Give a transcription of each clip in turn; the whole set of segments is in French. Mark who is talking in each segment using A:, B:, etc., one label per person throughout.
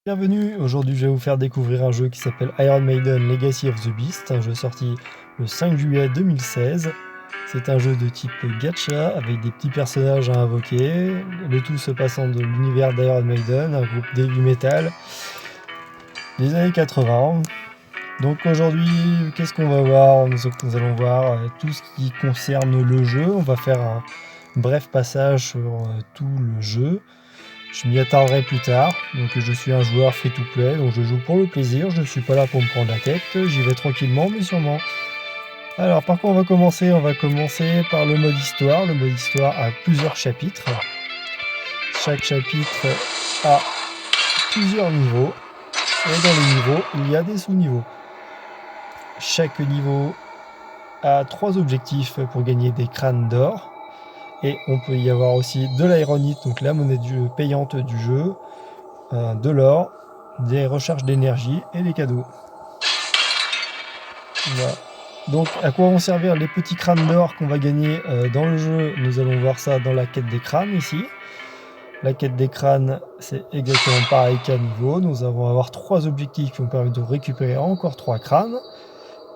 A: Bienvenue, aujourd'hui je vais vous faire découvrir un jeu qui s'appelle Iron Maiden Legacy of the Beast, un jeu sorti le 5 juillet 2016. C'est un jeu de type gacha avec des petits personnages à invoquer, le tout se passant de l'univers d'Iron Maiden, un groupe d'heavy metal des années 80. Donc aujourd'hui, qu'est-ce qu'on va voir? Nous allons voir tout ce qui concerne le jeu, on va faire un bref passage sur tout le jeu. Je m'y attarderai plus tard, donc je suis un joueur free-to-play, donc je joue pour le plaisir, je ne suis pas là pour me prendre la tête, j'y vais tranquillement mais sûrement. Alors par quoi on va commencer? On va commencer par le mode histoire. Le mode histoire a plusieurs chapitres. Chaque chapitre a plusieurs niveaux, et dans les niveaux, il y a des sous-niveaux. Chaque niveau a 3 objectifs pour gagner des crânes d'or. Et on peut y avoir aussi de l'ironite, donc la monnaie payante du jeu, de l'or, des recharges d'énergie et des cadeaux. Voilà. Donc à quoi vont servir les petits crânes d'or qu'on va gagner dans le jeu? Nous allons voir ça dans la quête des crânes ici. La quête des crânes, c'est exactement pareil qu'à niveau. Nous allons avoir 3 objectifs qui vont permettre de récupérer encore 3 crânes.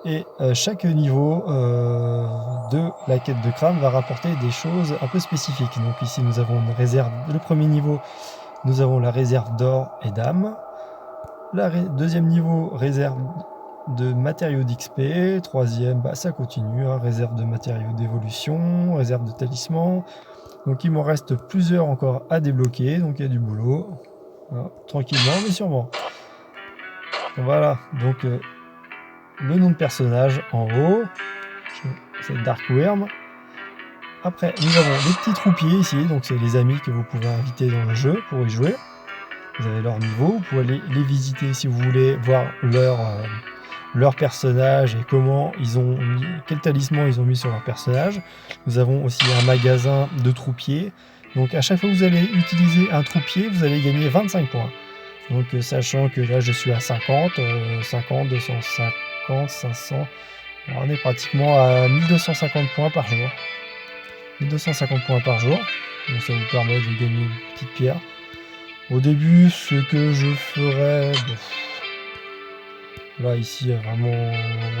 A: Et chaque niveau de la quête de crâne va rapporter des choses un peu spécifiques. Donc ici nous avons une réserve. Le premier niveau, nous avons la réserve d'or et d'âme. Deuxième niveau, réserve de matériaux d'XP. Troisième, ça continue, hein, réserve de matériaux d'évolution, réserve de talisman. Donc il m'en reste plusieurs encore à débloquer, donc il y a du boulot. Voilà, tranquillement mais sûrement. Voilà, donc le nom de personnage en haut, c'est Darkworm. Après, nous avons des petits troupiers ici, donc c'est les amis que vous pouvez inviter dans le jeu pour y jouer. Vous avez leur niveau, vous pouvez aller les visiter si vous voulez voir leur personnage et quel talisman ils ont mis sur leur personnage. Nous avons aussi un magasin de troupiers. Donc à chaque fois que vous allez utiliser un troupier, vous allez gagner 25 points. Donc sachant que là je suis à 50, 250, 500. Alors, on est pratiquement à 1250 points par jour. 1250 points par jour. Donc ça vous permet de gagner une petite pierre. Au début, ce que je ferais... Là, ici, vraiment...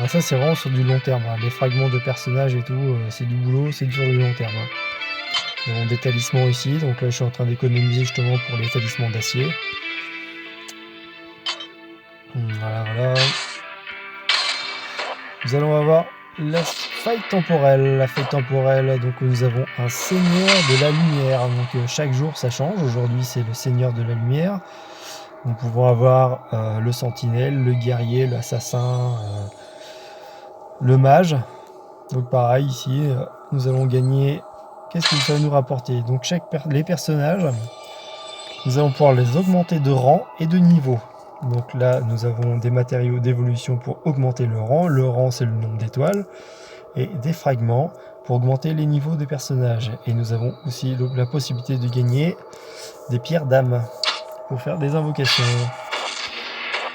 A: ça, c'est vraiment sur du long terme. Hein. Les fragments de personnages et tout, c'est du boulot, c'est sur du long terme. Hein. Nous avons des talismans ici. Donc là, je suis en train d'économiser justement pour les talismans d'acier. Voilà. Nous allons avoir la faille temporelle. La faille temporelle, donc nous avons un seigneur de la lumière. Donc chaque jour, ça change. Aujourd'hui, c'est le seigneur de la lumière. Nous pouvons avoir le sentinelle, le guerrier, l'assassin, le mage. Donc pareil ici, nous allons gagner... Qu'est-ce que ça va nous rapporter? Donc les personnages, nous allons pouvoir les augmenter de rang et de niveau. Donc là, nous avons des matériaux d'évolution pour augmenter le rang. Le rang, c'est le nombre d'étoiles. Et des fragments pour augmenter les niveaux des personnages. Et nous avons aussi donc la possibilité de gagner des pierres d'âme pour faire des invocations.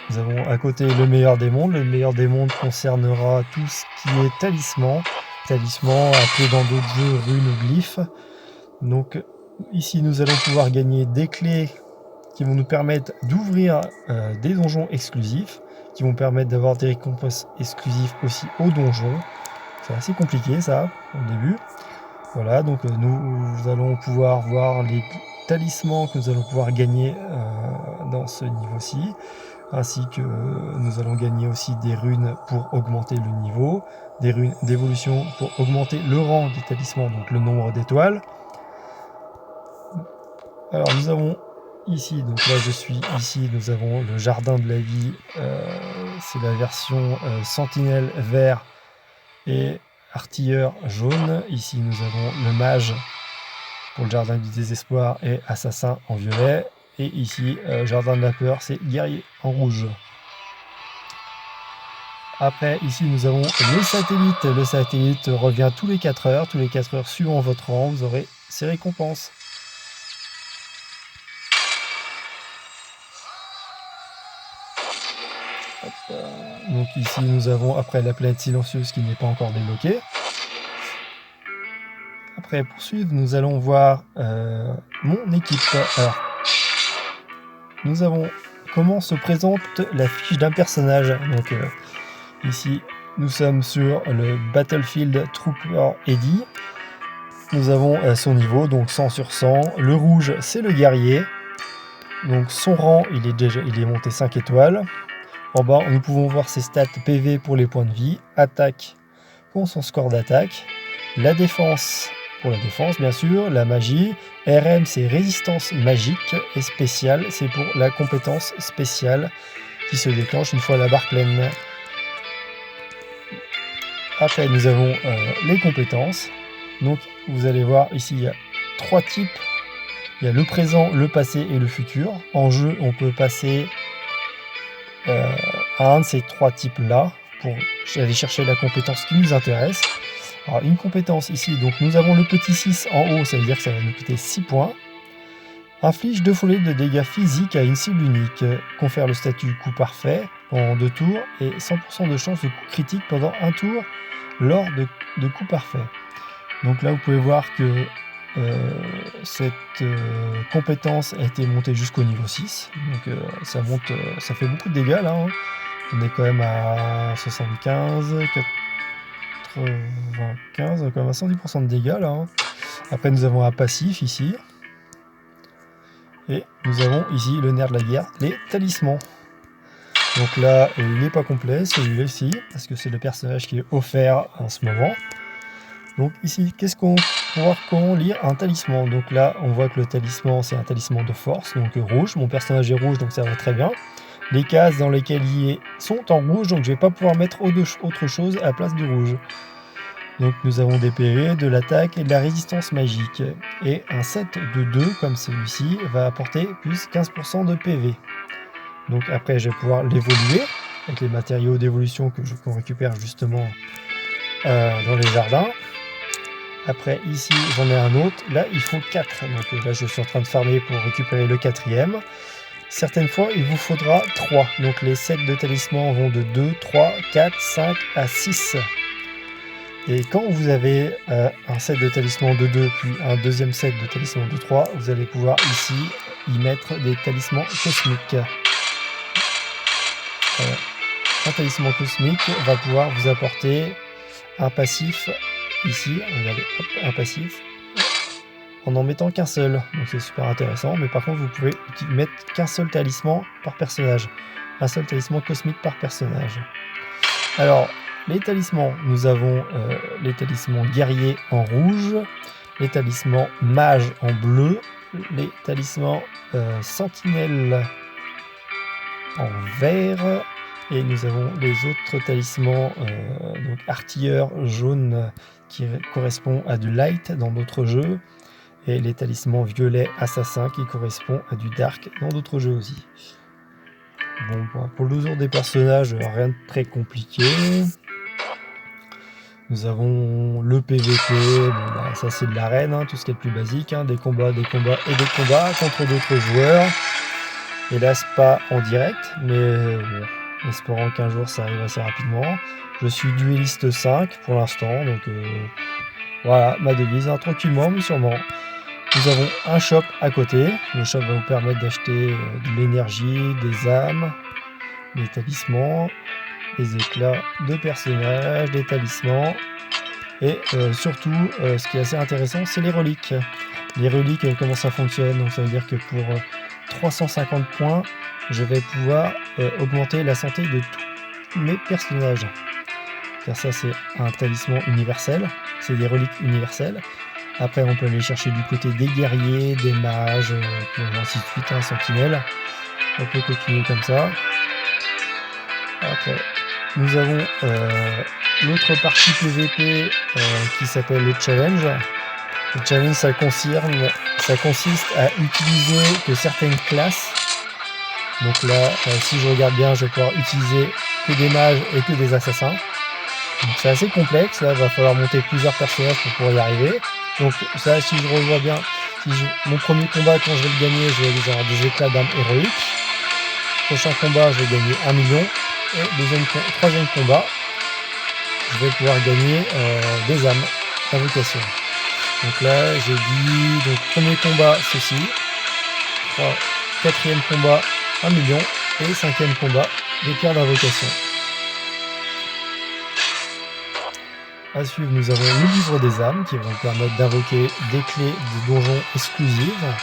A: Nous avons à côté le meilleur des mondes. Le meilleur des mondes concernera tout ce qui est talisman. Talisman appelé dans d'autres jeux runes ou glyphes. Donc ici nous allons pouvoir gagner des clés qui vont nous permettre d'ouvrir des donjons exclusifs, qui vont permettre d'avoir des récompenses exclusives aussi aux donjons. C'est assez compliqué ça au début. Voilà, donc nous allons pouvoir voir les talismans que nous allons pouvoir gagner dans ce niveau-ci, ainsi que nous allons gagner aussi des runes pour augmenter le niveau, des runes d'évolution pour augmenter le rang des talismans, donc le nombre d'étoiles. Alors nous avons ici, donc là je suis ici, nous avons le jardin de la vie, c'est la version sentinelle vert et artilleur jaune. Ici nous avons le mage pour le jardin du désespoir et assassin en violet. Et ici, jardin de la peur, c'est guerrier en rouge. Après, ici, nous avons le satellite. Le satellite revient tous les 4 heures. Tous les 4 heures, suivant votre rang, vous aurez ces récompenses. Donc ici, nous avons après la planète silencieuse qui n'est pas encore débloquée. Après, pour suivre, nous allons voir mon équipe. Alors, nous avons comment se présente la fiche d'un personnage. Donc ici, nous sommes sur le Battlefield Trooper Eddie. Nous avons son niveau, donc 100 sur 100. Le rouge, c'est le guerrier. Donc son rang, il est monté 5 étoiles. En bas, nous pouvons voir ses stats PV pour les points de vie, attaque pour son score d'attaque, la défense pour la défense bien sûr, la magie, RM c'est résistance magique et spéciale c'est pour la compétence spéciale qui se déclenche une fois la barre pleine. Après nous avons les compétences. Donc vous allez voir ici il y a 3 types. Il y a le présent, le passé et le futur. En jeu on peut passer à un de ces 3 types là pour aller chercher la compétence qui nous intéresse. Alors une compétence ici, donc nous avons le petit 6 en haut, ça veut dire que ça va nous coûter 6 points. Inflige 2 fois de dégâts physiques à une cible unique. Confère le statut coup parfait pendant 2 tours et 100% de chance de coup critique pendant un tour lors de coups parfaits. Donc là vous pouvez voir que cette compétence a été montée jusqu'au niveau 6. Donc ça monte, ça fait beaucoup de dégâts là. Hein. On est quand même à 75, 95, quand même à 110% de dégâts là. Hein. Après nous avons un passif ici. Et nous avons ici le nerf de la guerre, les talismans. Donc là, il n'est pas complet, celui-là ici, parce que c'est le personnage qui est offert en ce moment. Donc ici, qu'est-ce qu'on va comment lire un talisman? Donc là, on voit que le talisman, c'est un talisman de force, donc rouge. Mon personnage est rouge, donc ça va très bien. Les cases dans lesquelles il est sont en rouge, donc je ne vais pas pouvoir mettre autre chose à la place du rouge. Donc nous avons des PV, de l'attaque et de la résistance magique. Et un set de 2 comme celui-ci va apporter plus 15% de PV. Donc après je vais pouvoir l'évoluer avec les matériaux d'évolution qu'on récupère justement dans les jardins. Après ici j'en ai un autre, là il faut 4. Donc là je suis en train de farmer pour récupérer le 4e. Certaines fois il vous faudra 3. Donc les sets de talismans vont de 2, 3, 4, 5 à 6. Et quand vous avez un set de talismans de 2 puis un deuxième set de talismans de 3, vous allez pouvoir ici y mettre des talismans cosmiques. Un talisman cosmique va pouvoir vous apporter un passif ici, regardez, hop, un passif en n'en mettant qu'un seul. Donc c'est super intéressant, mais par contre vous pouvez mettre qu'un seul talisman par personnage. Un seul talisman cosmique par personnage. Alors, les talismans, nous avons les talismans guerriers en rouge, les talismans mages en bleu, les talismans sentinelles en vert, et nous avons les autres talismans donc artilleurs jaunes qui correspondent à du light dans d'autres jeux, et les talismans violets assassins qui correspondent à du dark dans d'autres jeux aussi. Bon, pour le tour des personnages, rien de très compliqué. Nous avons le PVP, bon, ça c'est de l'arène, hein, tout ce qui est le plus basique, hein, des combats et des combats contre d'autres joueurs. Hélas pas en direct, mais bon, espérons qu'un jour ça arrive assez rapidement. Je suis dueliste 5 pour l'instant, donc voilà ma devise, hein, tranquillement mais sûrement. Nous avons un shop à côté, le shop va vous permettre d'acheter de l'énergie, des âmes, des talismans, des éclats de personnages, des talismans et surtout ce qui est assez intéressant c'est les reliques. Les reliques comment ça fonctionne, donc ça veut dire que pour 350 points je vais pouvoir augmenter la santé de tous mes personnages, car ça c'est un talisman universel, c'est des reliques universelles. Après on peut aller chercher du côté des guerriers, des mages, ainsi de suite, un sentinelle. On peut continuer comme ça. Après nous avons l'autre partie PVP qui s'appelle le challenge. Le challenge ça consiste à utiliser que certaines classes. Donc là si je regarde bien je vais pouvoir utiliser que des mages et que des assassins. Donc c'est assez complexe, là il va falloir monter plusieurs personnages pour pouvoir y arriver. Donc ça si je revois bien, mon premier combat quand je vais le gagner je vais avoir des éclats d'âme héroïques. Prochain combat je vais gagner 1 million. Et troisième combat, je vais pouvoir gagner des âmes d'invocation. Donc là, j'ai dit, donc premier combat, ceci. Quatrième combat, 1 million. Et 5e combat, des pierres d'invocation. À suivre, nous avons le livre des âmes qui vont permettre d'invoquer des clés de donjons exclusives,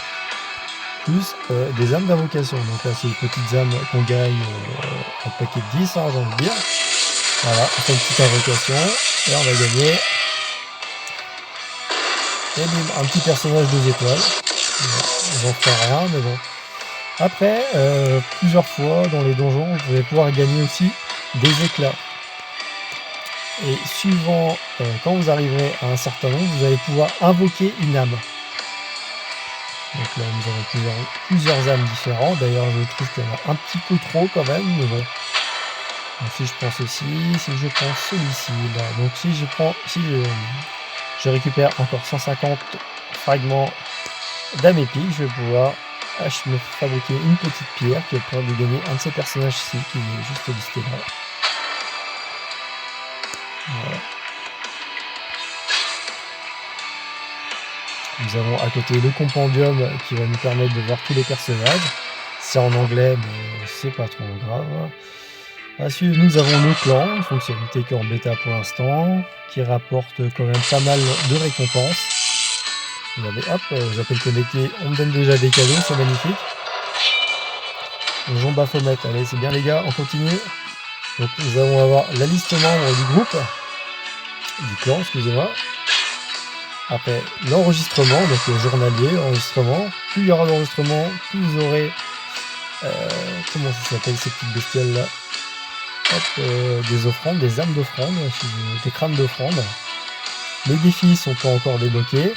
A: plus des âmes d'invocation. Donc là, c'est les petites âmes qu'on gagne en paquet de 10, hein, j'ai envie de dire. Voilà, on fait une petite invocation et on va gagner. Et bim, un petit personnage 2 étoiles. J'en ferai rien, mais bon. Après, plusieurs fois dans les donjons, vous allez pouvoir gagner aussi des éclats. Et suivant quand vous arriverez à un certain nombre, vous allez pouvoir invoquer une âme. Donc là, nous avons plusieurs âmes différentes. D'ailleurs, je trouve qu'il y en a un petit peu trop quand même, mais bon. Donc, si je prends ceci, si je prends celui-ci, là. Donc si je récupère encore 150 fragments d'âme épique, je vais pouvoir me fabriquer une petite pierre qui va permettre de gagner un de ces personnages ici, qui est juste listé là. Voilà. Nous avons à côté le compendium qui va nous permettre de voir tous les personnages. C'est en anglais, mais c'est pas trop grave. À suivre, nous avons le clan, une fonctionnalité qui est en bêta pour l'instant, qui rapporte quand même pas mal de récompenses. Regardez, hop, j'appelle connecté, on me donne déjà des cadeaux, c'est magnifique. Donjon Baphomet, allez, c'est bien les gars, on continue. Donc nous allons avoir la liste membres du groupe, du clan, excusez-moi. Après l'enregistrement, donc journalier, enregistrement. Plus il y aura d'enregistrement, plus vous aurez comment ça s'appelle ces petites bestioles là, des offrandes, des âmes d'offrande, des crânes d'offrande. Les défis sont pas encore débloqués.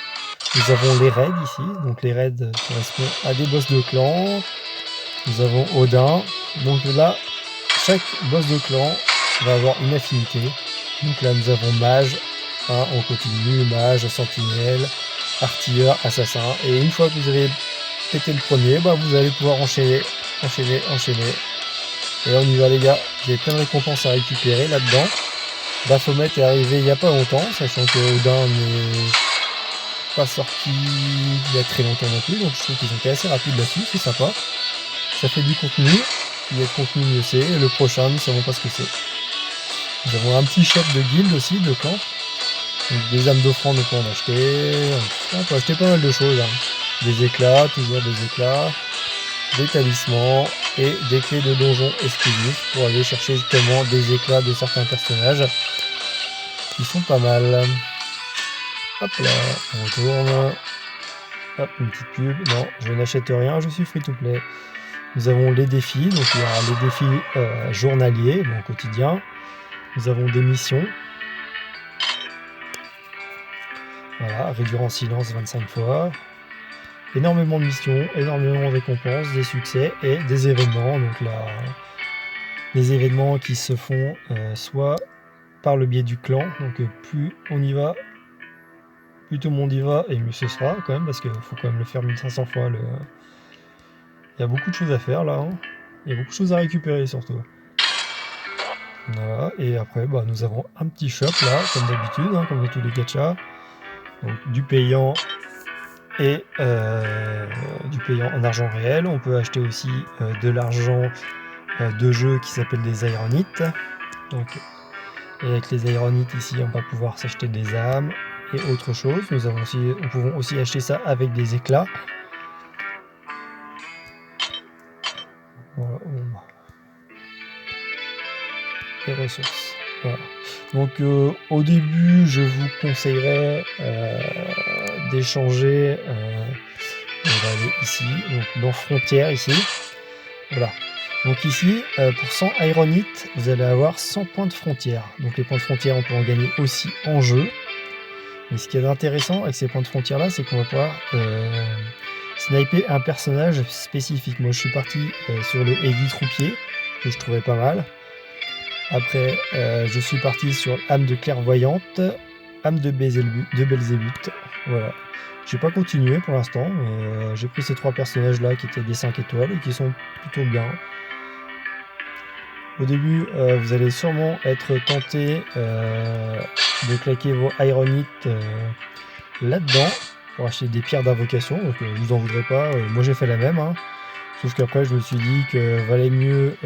A: Nous avons les raids ici, donc les raids correspondent à des boss de clan. Nous avons Odin, donc là chaque boss de clan va avoir une affinité. Donc là nous avons mage, on continue, mage, sentinelle, artilleur, assassin, et une fois que vous avez pété le premier, vous allez pouvoir enchaîner. Et on y va les gars, j'ai plein de récompenses à récupérer là-dedans. Baphomet est arrivé il n'y a pas longtemps, sachant que Odin n'est pas sorti il y a très longtemps non plus, donc je trouve qu'ils ont été assez rapides là-dessus, c'est sympa. Ça fait du contenu, il y a de contenu mieux c'est, et le prochain nous ne savons pas ce que c'est. Nous avons un petit shop de guild aussi, de camp. Donc des âmes d'offrande on peut en acheter, on peut acheter pas mal de choses, hein. Des éclats, toujours des éclats, des talismans et des clés de donjon exclusifs pour aller chercher justement des éclats de certains personnages qui sont pas mal. Hop là, on retourne. Hop, une petite pub. Non, je n'achète rien, je suis free to play. Nous avons les défis, donc il y aura les défis journaliers, bon, quotidien. Nous avons des missions. Voilà, réduire en silence 25 fois. Énormément de missions, énormément de récompenses, des succès et des événements. Donc là, les événements qui se font soit par le biais du clan, donc plus on y va, plus tout le monde y va et mieux ce sera quand même, parce qu'il faut quand même le faire 1500 fois. Il y a beaucoup de choses à faire là, hein. Il y a beaucoup de choses à récupérer surtout. Voilà, et après nous avons un petit shop là, comme d'habitude, hein, comme dans tous les gachas. Donc du payant et du payant en argent réel. On peut acheter aussi de l'argent de jeu qui s'appelle des ironites. Donc avec les ironites ici on va pouvoir s'acheter des âmes et autre chose. Nous pouvons aussi acheter ça avec des éclats. Voilà. Les ressources. Voilà. Donc au début je vous conseillerais d'échanger, on va aller ici, donc dans frontières ici, voilà. Donc ici, pour 100 ironites, vous allez avoir 100 points de frontière. Donc les points de frontière, on peut en gagner aussi en jeu. Mais ce qui est intéressant avec ces points de frontière là, c'est qu'on va pouvoir sniper un personnage spécifique. Moi je suis parti sur le Heavy Troupier, que je trouvais pas mal. Après, je suis parti sur âme de clairvoyante, âme de Belzébuth. Voilà. J'ai pas continué pour l'instant, mais j'ai pris ces trois personnages là qui étaient des 5 étoiles et qui sont plutôt bien. Au début, vous allez sûrement être tenté de claquer vos ironites là-dedans pour acheter des pierres d'invocation. Donc, je vous en voudrais pas. Moi, j'ai fait la même, hein. Sauf qu'après, je me suis dit que valait mieux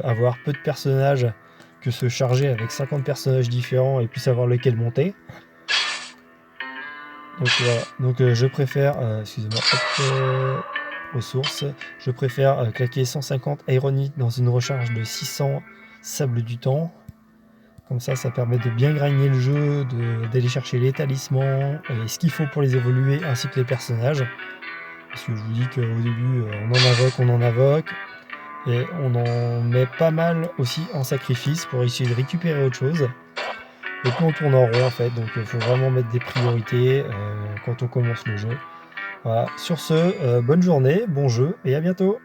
A: avoir peu de personnages que se charger avec 50 personnages différents et puis savoir lequel monter. Donc voilà, donc je préfère, excusez-moi, ressources, je préfère claquer 150 Ironite dans une recharge de 600 Sable du Temps. Comme ça permet de bien grinder le jeu, d'aller chercher les talismans et ce qu'il faut pour les évoluer, ainsi que les personnages. Parce que je vous dis qu'au début, on en invoque, et on en met pas mal aussi en sacrifice pour essayer de récupérer autre chose. Et puis on tourne en rond en fait, donc il faut vraiment mettre des priorités quand on commence le jeu. Voilà, sur ce, bonne journée, bon jeu et à bientôt.